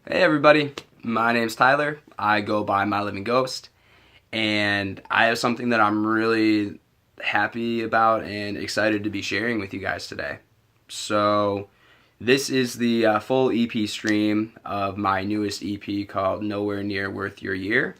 Hey everybody, my name's Tyler. I go by My Living Ghost, and I have something that I'm really happy about and excited to be sharing with you guys today. So, this is the full EP stream of my newest EP called Nowhere Near Worth Your Year.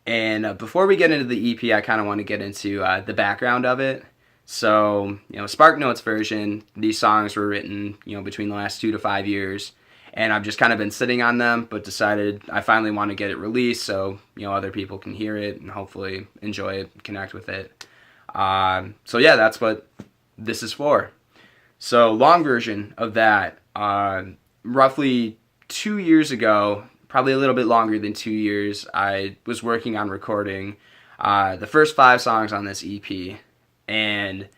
And before we get into the EP, I kind of want to get into the background of it. So, Spark Notes version, these songs were written, between the last 2 to 5 years. And I've just kind of been sitting on them, but decided I finally want to get it released so, other people can hear it and hopefully enjoy it, connect with it. So that's what this is for. So, long version of that, roughly 2 years ago, probably a little bit longer than 2 years, I was working on recording the first 5 songs on this EP, and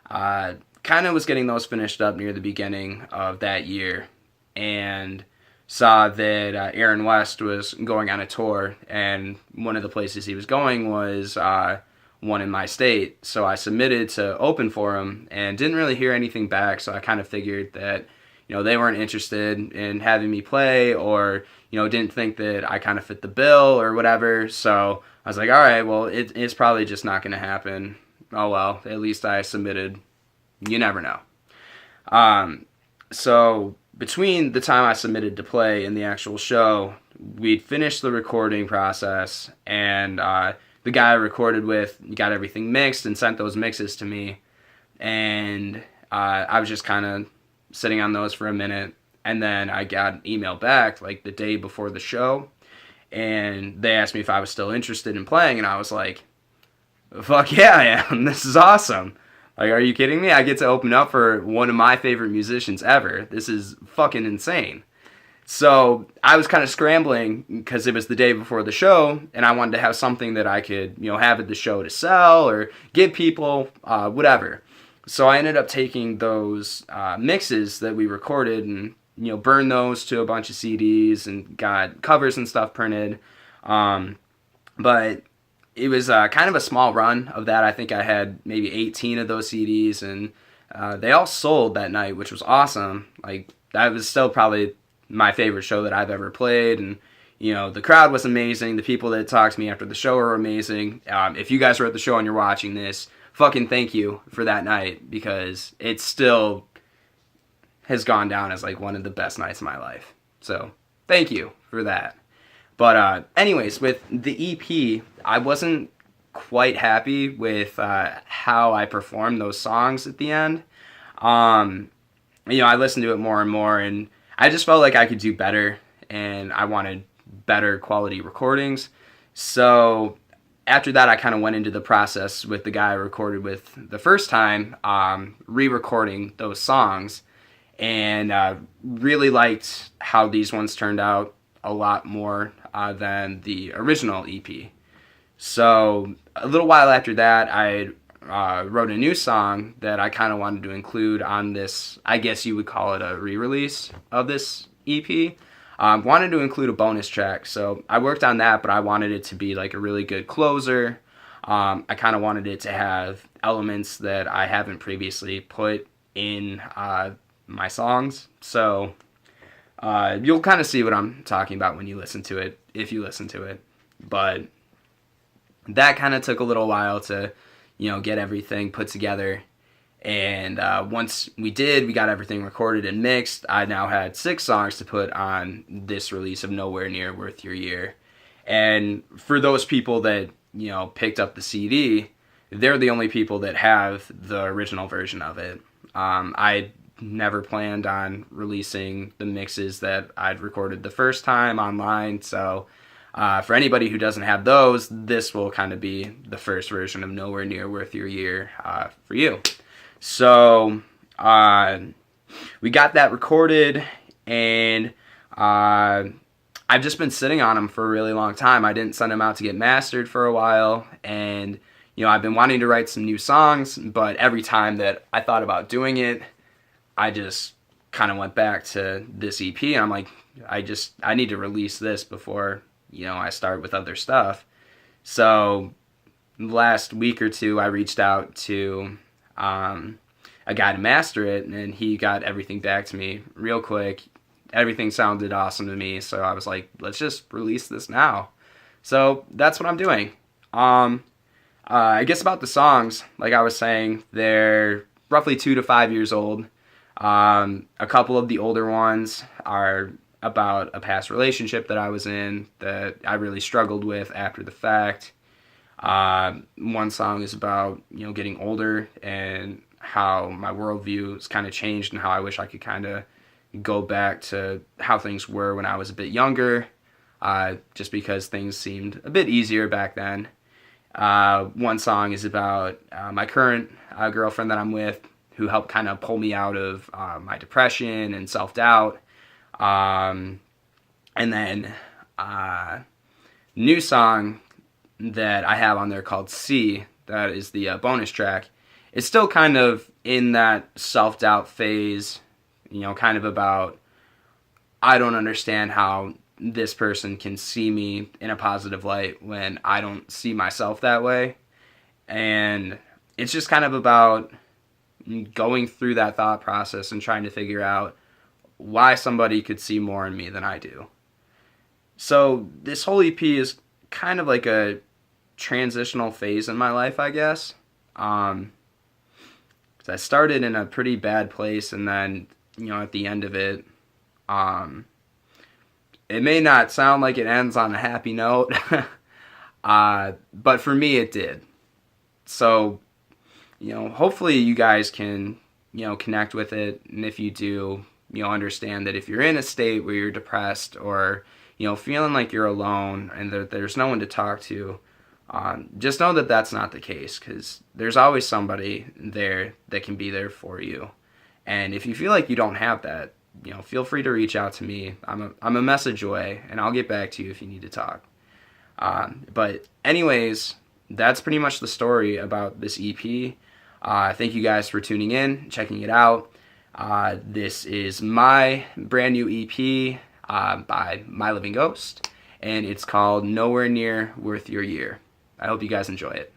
kind of was getting those finished up near the beginning of that year, and saw that Aaron West was going on a tour, and one of the places he was going was one in my state. So I submitted to open for him and didn't really hear anything back, so I kind of figured that they weren't interested in having me play, or didn't think that I kind of fit the bill or whatever. So I was like, all right, well, it's probably just not going to happen. Oh well, at least I submitted. You never know. So between the time I submitted to play and the actual show, we'd finished the recording process, and the guy I recorded with got everything mixed and sent those mixes to me, and I was just kind of sitting on those for a minute, and then I got an email back like the day before the show, and they asked me if I was still interested in playing, and I was like, fuck yeah, I am. This is awesome. Like, are you kidding me? I get to open up for one of my favorite musicians ever. This is fucking insane. So I was kind of scrambling because it was the day before the show, and I wanted to have something that I could, have at the show to sell or give people, whatever. So I ended up taking those mixes that we recorded and, burned those to a bunch of CDs and got covers and stuff printed. But it was kind of a small run of that. I think I had maybe 18 of those CDs, and they all sold that night, which was awesome. Like, that was still probably my favorite show that I've ever played, and the crowd was amazing. The people that talked to me after the show were amazing. If you guys were at the show and you're watching this, fucking thank you for that night, because it still has gone down as like one of the best nights of my life. So thank you for that. But anyways, with the EP, I wasn't quite happy with how I performed those songs at the end. I listened to it more and more, and I just felt like I could do better, and I wanted better quality recordings. So after that, I kind of went into the process with the guy I recorded with the first time, re-recording those songs, and really liked how these ones turned out a lot more than the original EP. So a little while after that, I wrote a new song that I kind of wanted to include on this, I guess you would call it a re-release of this EP. Wanted to include a bonus track, so I worked on that, but I wanted it to be like a really good closer. I kind of wanted it to have elements that I haven't previously put in my songs, so you'll kind of see what I'm talking about when you listen to it, if you listen to it. But that kind of took a little while to, get everything put together. And once we got everything recorded and mixed, I now had 6 songs to put on this release of Nowhere Near Worth Your Year. And for those people that, picked up the CD, they're the only people that have the original version of it. I never planned on releasing the mixes that I'd recorded the first time online, so for anybody who doesn't have those, this will kind of be the first version of Nowhere Near Worth Your Year for you. So we got that recorded, and I've just been sitting on them for a really long time. I didn't send them out to get mastered for a while, and I've been wanting to write some new songs, but every time that I thought about doing it, I just kind of went back to this EP, and I'm like, I need to release this before, I start with other stuff. So last week or two, I reached out to a guy to master it, and he got everything back to me real quick everything sounded awesome to me, so I was like, let's just release this now. So that's what I'm doing. I guess about the songs, like I was saying, they're roughly 2 to 5 years old. A couple of the older ones are about a past relationship that I was in that I really struggled with after the fact. One song is about, getting older and how my worldview has kind of changed and how I wish I could kind of go back to how things were when I was a bit younger, just because things seemed a bit easier back then. One song is about my current girlfriend that I'm with, who helped kind of pull me out of my depression and self-doubt. And then new song that I have on there called C, that is the bonus track. It's still kind of in that self-doubt phase, kind of about, I don't understand how this person can see me in a positive light when I don't see myself that way. And it's just kind of about going through that thought process and trying to figure out why somebody could see more in me than I do. So this whole EP is kind of like a transitional phase in my life, I guess. 'Cause I started in a pretty bad place, and then, at the end of it, it may not sound like it ends on a happy note, but for me it did. So, hopefully you guys can, connect with it, and if you do, understand that if you're in a state where you're depressed or, feeling like you're alone and that there's no one to talk to, just know that that's not the case, because there's always somebody there that can be there for you. And if you feel like you don't have that, feel free to reach out to me. I'm a message away, and I'll get back to you if you need to talk. But anyways, that's pretty much the story about this EP. Thank you guys for tuning in, checking it out. This is my brand new EP by My Living Ghost, and it's called Nowhere Near Worth Your Year. I hope you guys enjoy it.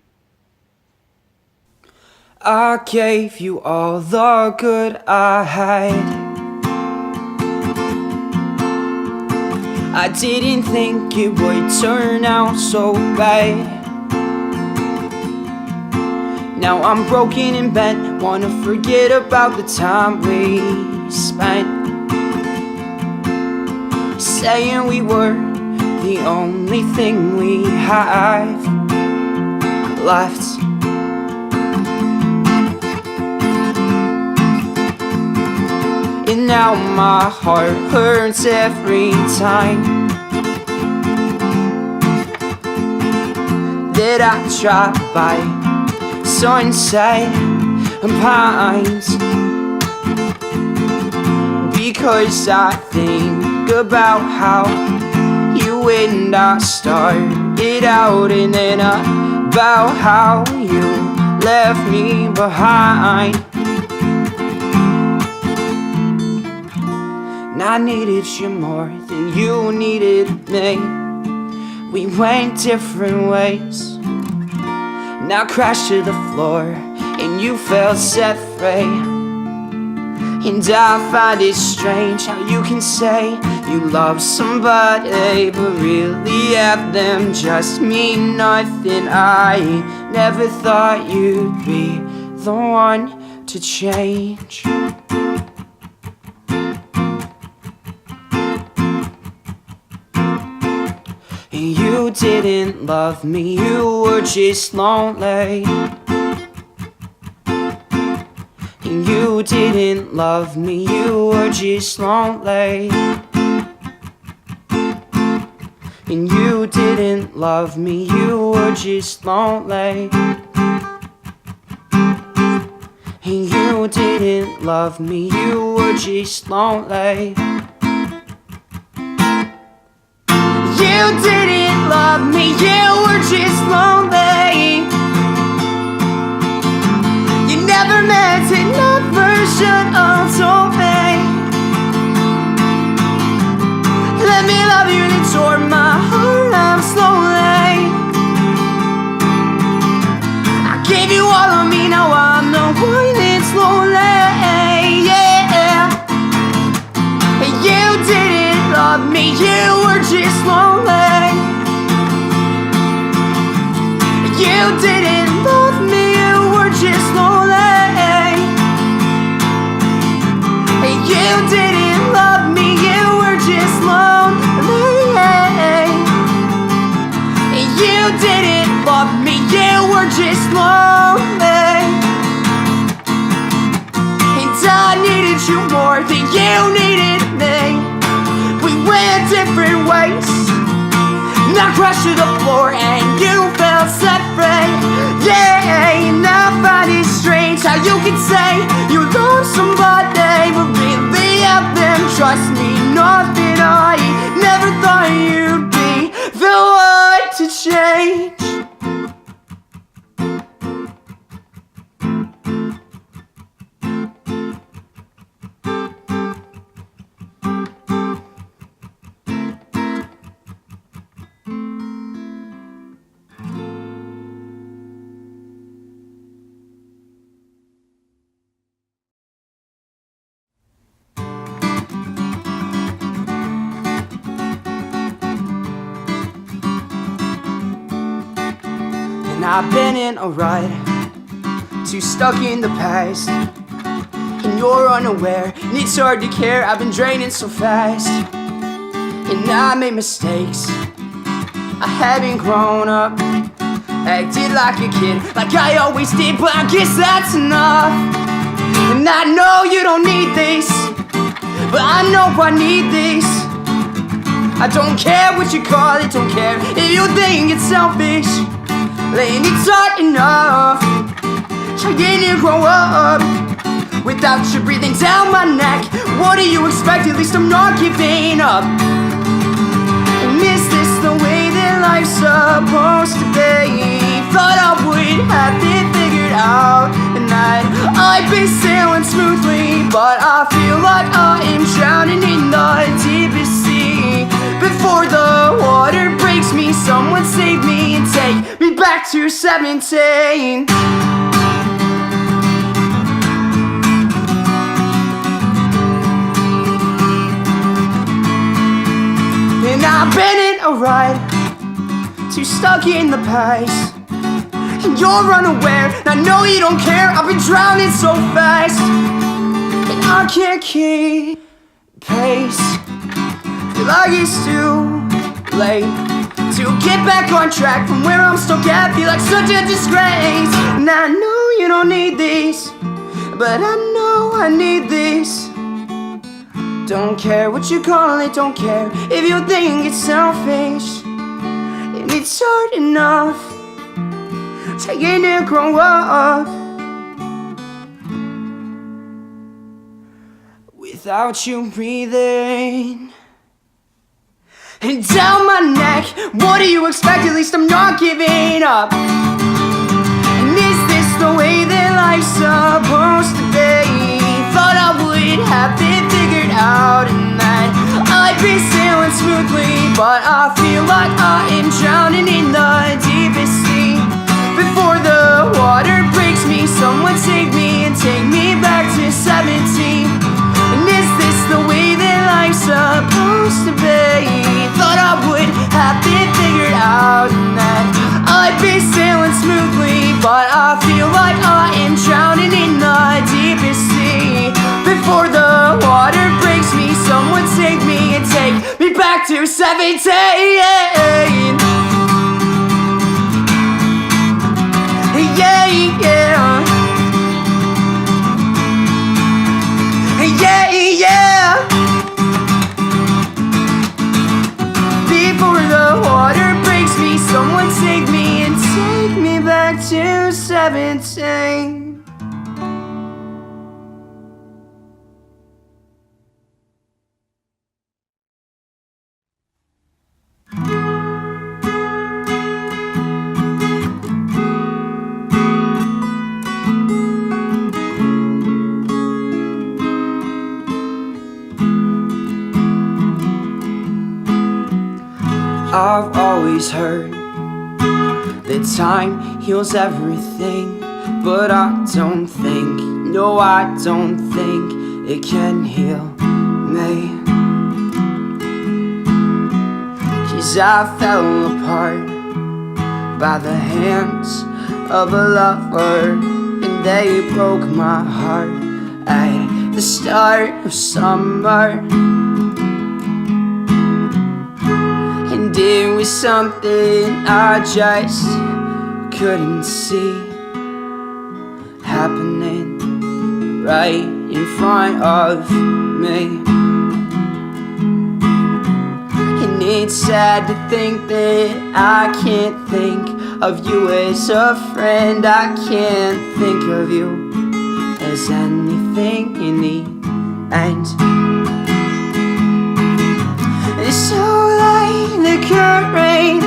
I gave you all the good I had. I didn't think it would turn out so bad. Now I'm broken and bent, wanna forget about the time we spent, saying we were the only thing we have left. And now my heart hurts every time that I drive by sunset and pines, because I think about how you and I started out, and then about how you left me behind. And I needed you more than you needed me. We went different ways. And I crashed to the floor and you felt set free. And I find it strange how you can say you love somebody but really have them just mean nothing. I never thought you'd be the one to change. You didn't love me, you were just lonely. You didn't love me, you were just lonely. And you didn't love me, you were just lonely. And you didn't love me, you were just lonely. You didn't love me, you were just lonely. You never meant it, never should have told me. Let me love you, then tore my heart out slowly. I gave you all of me, now I'm the one that's lonely. Yeah, you did. you were just lonely. You didn't love me, you were just lonely. You didn't love me, you were just lonely. You didn't love me, you were just lonely. And I needed you more than you needed me. We went different ways. And I crashed to the floor and you felt set free. Yeah, and I find it strange how you can say you love somebody, but really have them trust me. Nothing I never thought you'd be the one to change. And I've been in a rut, too stuck in the past, and you're unaware, and it's hard to care. I've been draining so fast, and I made mistakes. I haven't grown up, acted like a kid, like I always did, but I guess that's enough. And I know you don't need this, but I know I need this. I don't care what you call it, don't care if you think it's selfish. Laying it's hard enough, trying to grow up without you breathing down my neck. What do you expect? At least I'm not giving up. And is this the way that life's supposed to be? Thought I would have it figured out, and that I'd be sailing smoothly, but I feel like I am drowning in the deepest sea. Before the water breaks me, someone save me and take me back to 17. And I've been in a rut, too stuck in the past, and you're unaware, and I know you don't care. I've been drowning so fast, and I can't keep pace. Feel like it's too late to get back on track from where I'm stuck at. Feel like such a disgrace. And I know you don't need this, but I know I need this. Don't care what you call it, don't care if you think it's selfish. And it's hard enough taking to grow up without you breathing and down my neck. What do you expect? At least I'm not giving up. And is this the way that life's supposed to be? Thought I would have it figured out, and that I'd be sailing smoothly, but I feel like I am drowning in the deepest sea. Before the water breaks me, someone save me and take me back to 17. And is this the way that life's supposed to be? Thought I would have it figured out, and that I'd be sailing smoothly, but I feel like I am drowning in the deepest sea. Before the water breaks me, someone save me and take me back to 17. Yeah, yeah. Yeah, yeah. Before the water breaks me, someone save me and take me back to 17. I've always heard that time heals everything, but I don't think, no, I don't think it can heal me. as I fell apart by the hands of a lover, and they broke my heart at the start of summer. And it was something I just couldn't see happening right in front of me. And it's sad to think that I can't think of you as a friend. I can't think of you as anything in the end. And so like the current,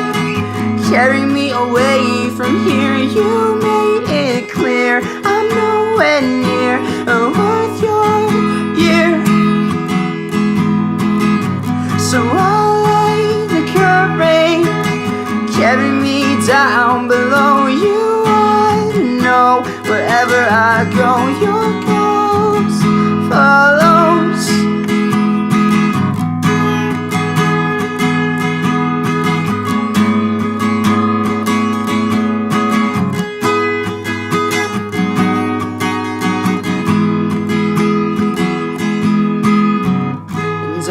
carry me away from here. You made it clear I'm nowhere near worth your year. So I'll let the current carry me down below. You ought to know wherever I go, your ghost follows.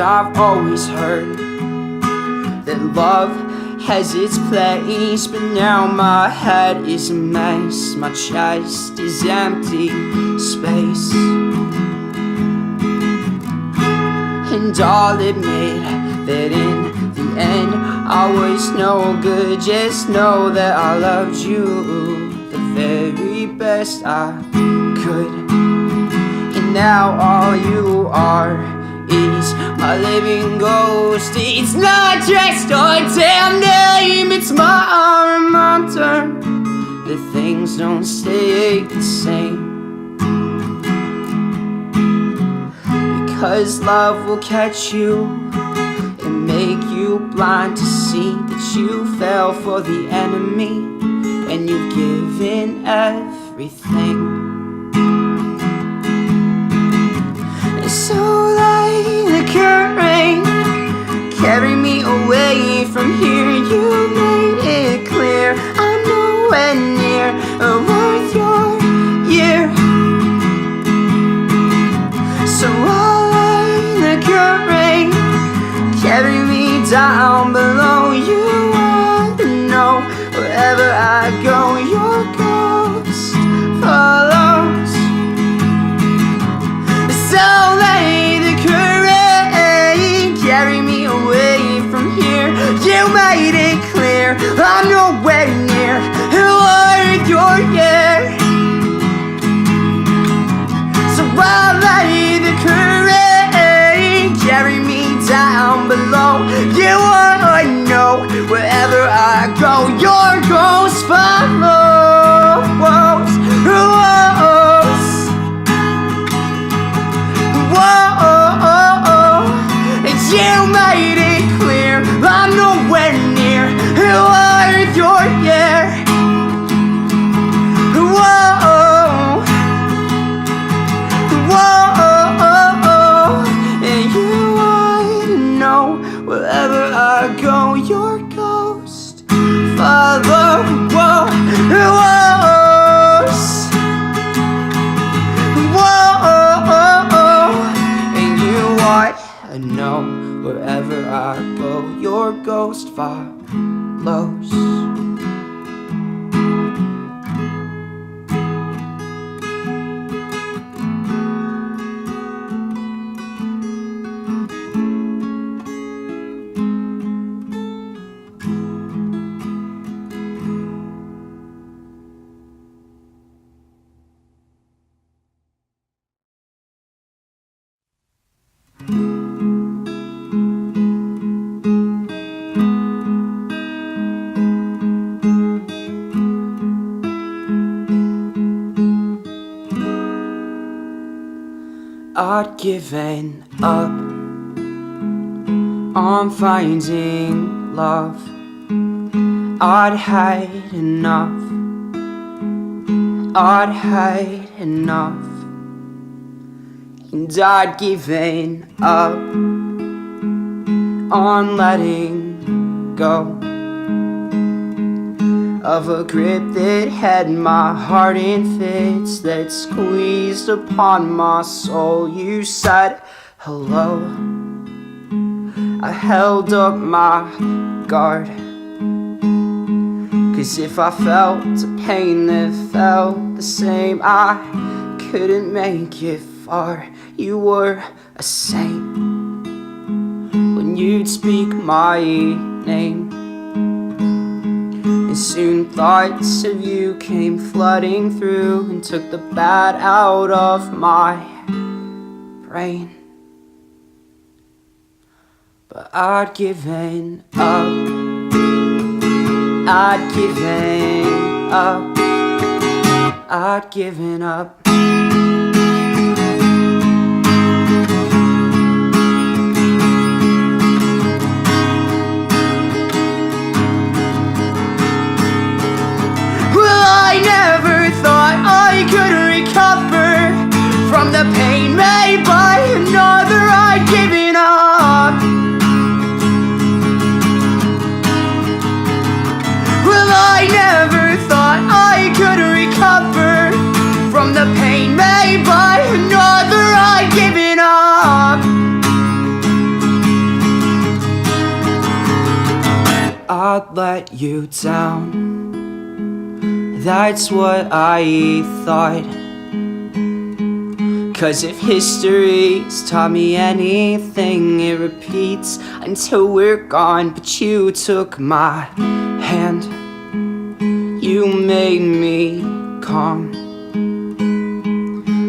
I've always heard that love has its place, but now my head is a mess, my chest is empty space. And I'll admit that in the end I was no good. Just know that I loved you the very best I could. And now all you are is my living ghost. It's not just a damn name, it's my reminder that things don't stay the same. Because love will catch you and make you blind to see that you fell for the enemy and you've given everything. So like the current, carry me away from here. You made it clear I'm nowhere near worth your year. So I'll let the current carry me down below. You ought to know wherever I go, your ghost follows. So let the current carry me away from here. You made it clear I'm nowhere near worth your year. So I'll let the current carry me down below. You ought to know wherever I go, your ghost follows. You made it clear I'm nowhere near worth your year. Whoa, whoa, and you ought to know wherever I go, your ghost follows. And you ought to know wherever I go, your ghost follows. I'd given up on finding love. I'd had enough. I'd had enough. And I'd given up on letting go of a grip that had my heart in fits, that squeezed upon my soul. You said hello, I held up my guard, 'cause if I felt a pain that felt the same, I couldn't make it far. You were a saint when you'd speak my name, and soon thoughts of you came flooding through and took the bad out of my brain. But I'd given up, I'd given up, I'd given up. I never thought I could recover from the pain made by another. I'd given up. Well, I never thought I could recover from the pain made by another. I'd given up. I'd let you down, that's what I thought. 'Cause if history's taught me anything, it repeats until we're gone. But you took my hand, you made me calm.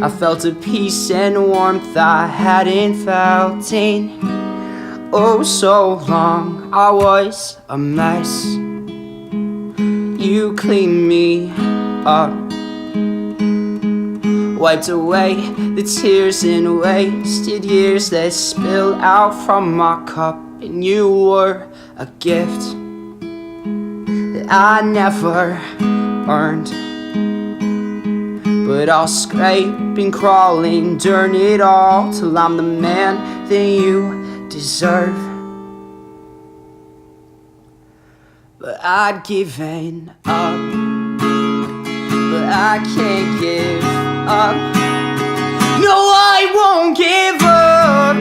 I felt a peace and warmth I hadn't felt in oh so long. I was a mess, you cleaned me up, wiped away the tears and wasted years that spilled out from my cup. And you were a gift that I never earned, but I'll scrape and crawl and turn it all till I'm the man that you deserve. But I'd given up, but I can't give up. No, I won't give up.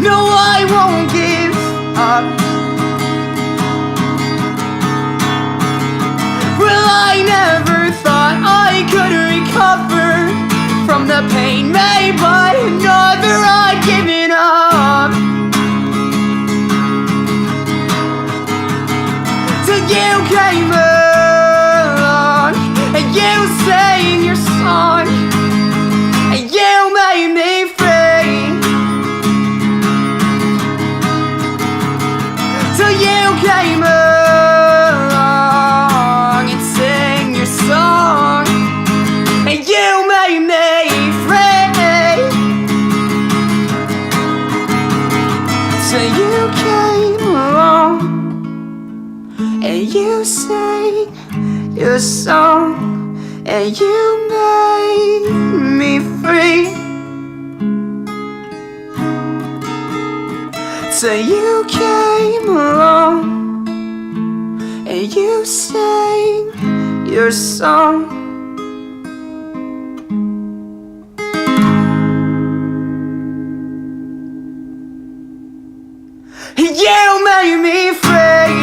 No, I won't give up. Well, I never thought I could recover from the pain made by another. I'd given up. You came along and you sang your song and you made me free. So you came along and sang your song and you made me free. So you came along and you sang your song and you made me free. So you came along and you sang your song. You made me free.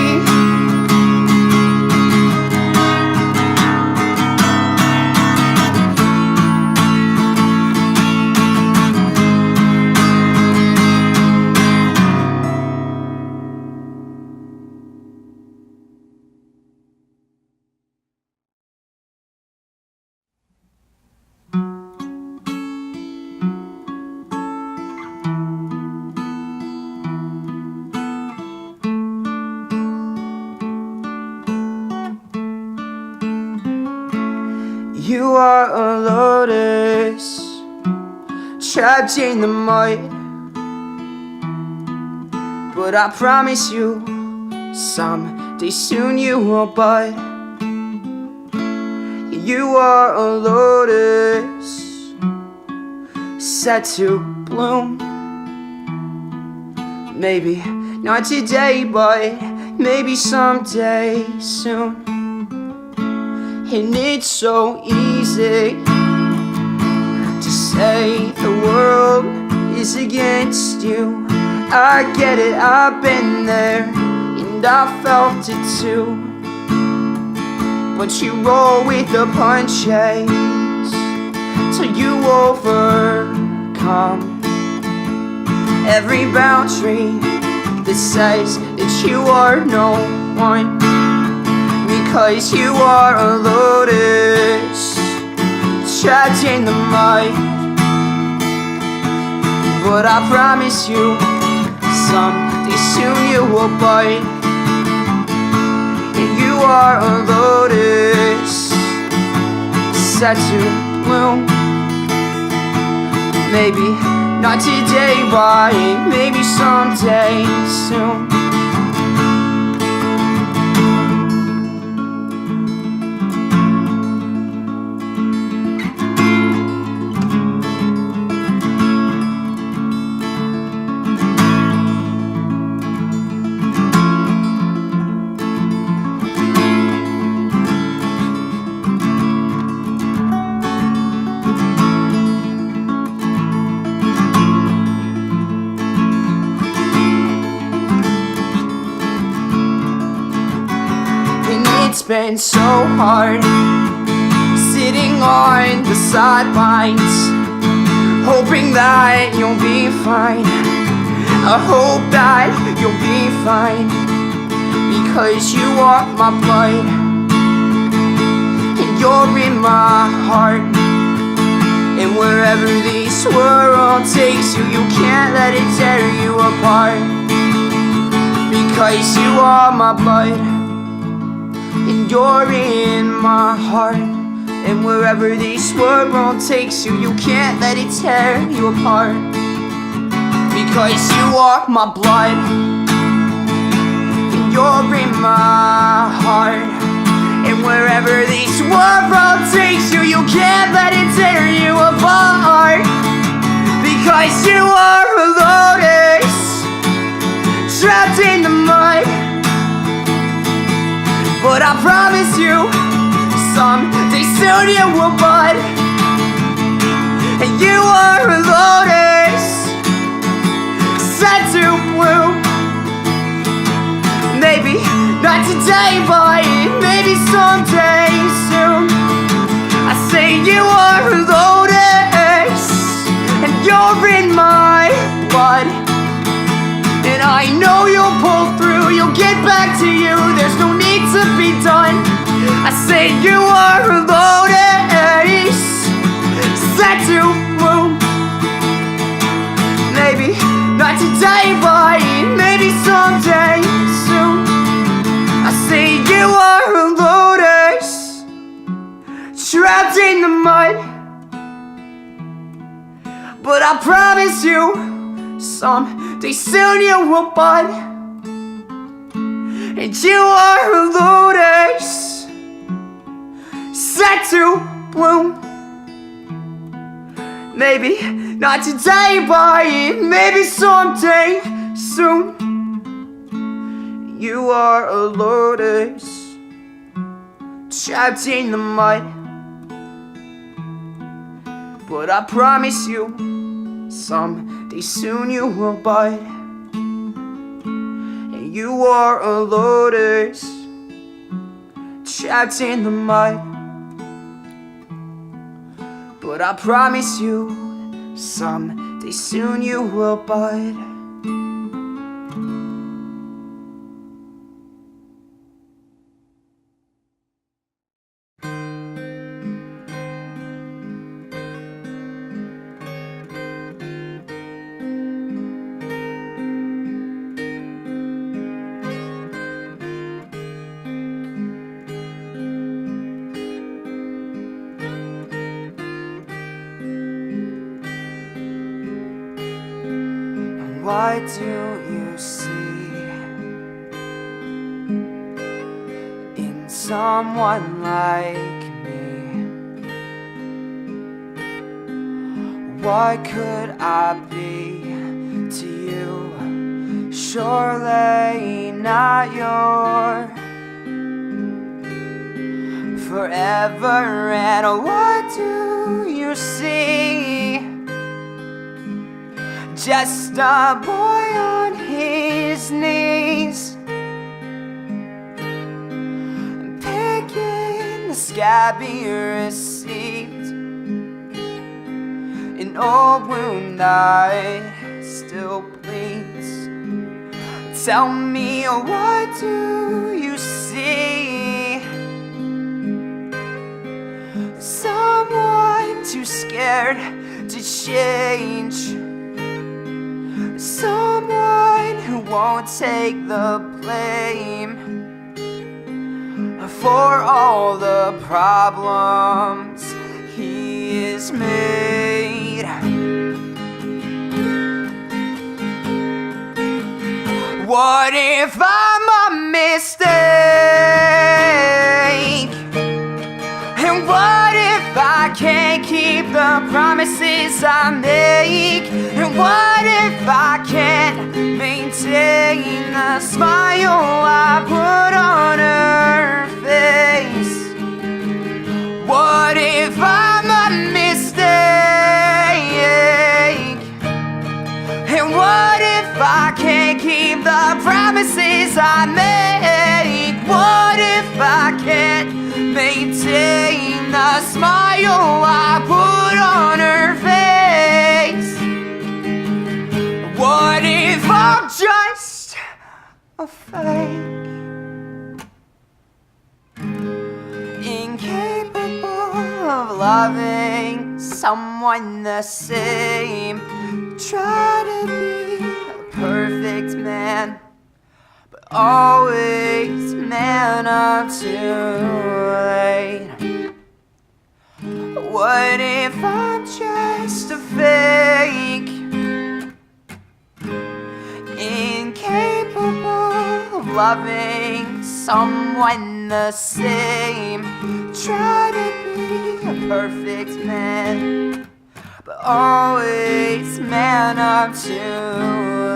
You are a lotus trapped in the mud, but I promise you someday soon you will bud. You are a lotus set to bloom, Maybe not today, but maybe someday soon. And it's so easy to say the world is against you. I get it, I've been there, and I felt it too. But you roll with the punches till you overcome every boundary that says that you are no one. Because you are a lotus trapped in the mud. But I promise you, someday soon you will bud. And you are a lotus set to bloom. Maybe not today, but maybe someday soon. It's been so hard sitting on the sidelines, hoping that you'll be fine. I hope that you'll be fine, because you are my blood and you're in my heart. And wherever this world takes you, you can't let it tear you apart, because you are my blood and you're in my heart. And wherever this world takes you, you can't let it tear you apart, because you are my blood and you're in my heart. And wherever this world takes you, you can't let it tear you apart, because you are a lotus trapped in the mud. But I promise you, someday soon you will bud. And you are a lotus set to bloom. Maybe not today, but maybe someday soon. I say you are a lotus and you're in my blood. And I know you'll pull through, you'll get back to you, there's no need to be done. I say you are a lotus set to bloom. Maybe not today, but maybe someday soon. I say you are a lotus trapped in the mud. But I promise you, someday soon you will bud. And you are a lotus set to bloom. Maybe not today, but maybe someday soon. You are a lotus trapped in the mud. But I promise you, someday soon you will bud. And you are a lotus trapped in the mud. But I promise you, someday soon you will bud. Why do you see in someone like me? What could I be to you? surely not your forever. And what do you see? Just a boy on his knees, picking the scab he received, an old wound that still bleeds. Tell me, what do you see? Someone too scared to change, someone who won't take the blame for all the problems he has made. What if I'm a mistake? And what if I can't keep the promises I make? And what if I can't maintain the smile I put on her face? What if I'm a mistake? And what if I can't keep the promises I make? What if I can't maintain the smile I put on her face? What if I'm just a fake, incapable of loving someone the same? Try to be a perfect man, but always man up too late. What if I'm just a fake, incapable of loving someone the same? Try to be a perfect man, but always man up too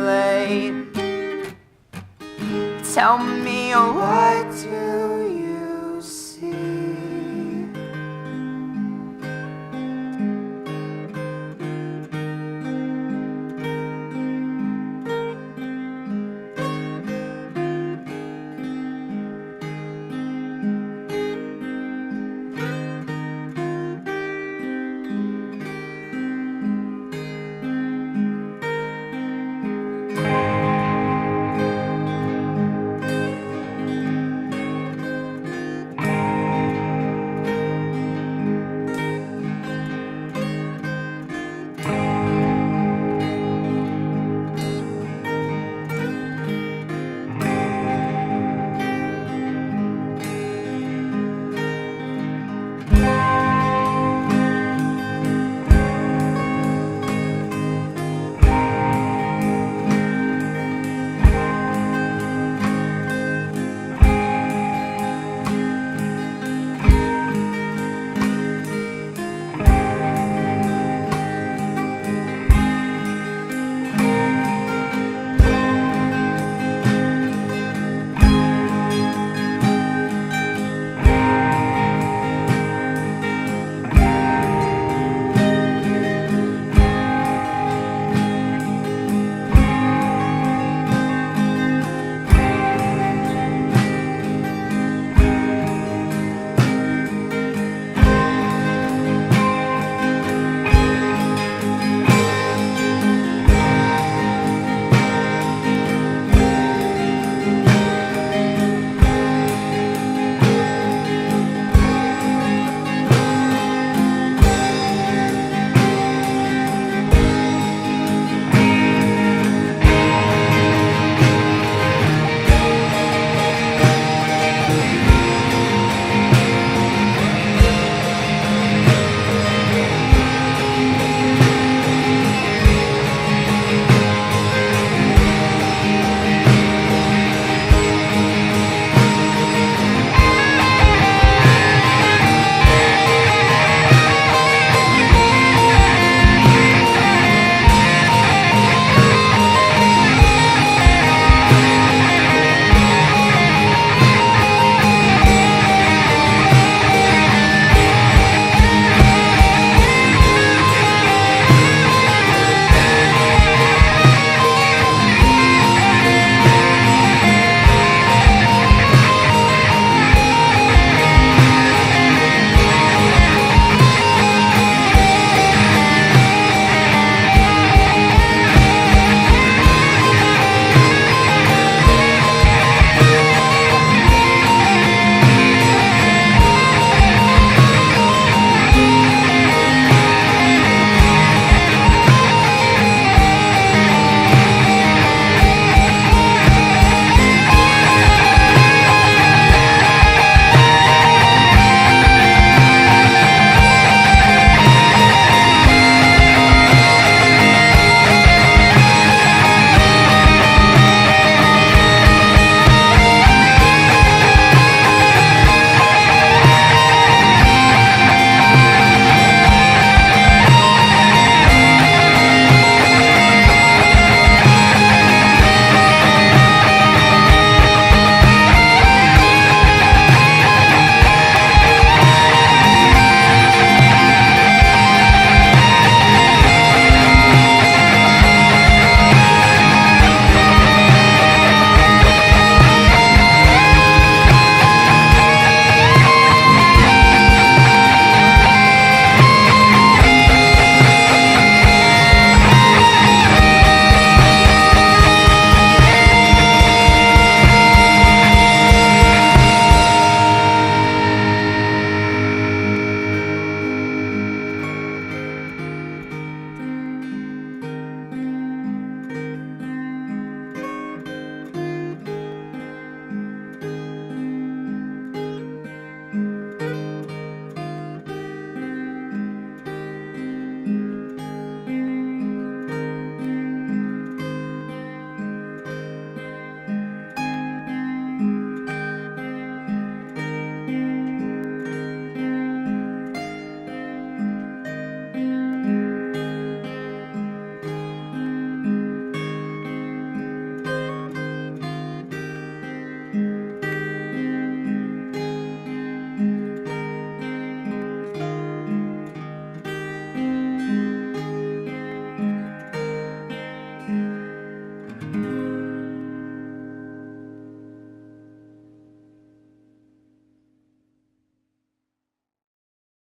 late. Tell me, what do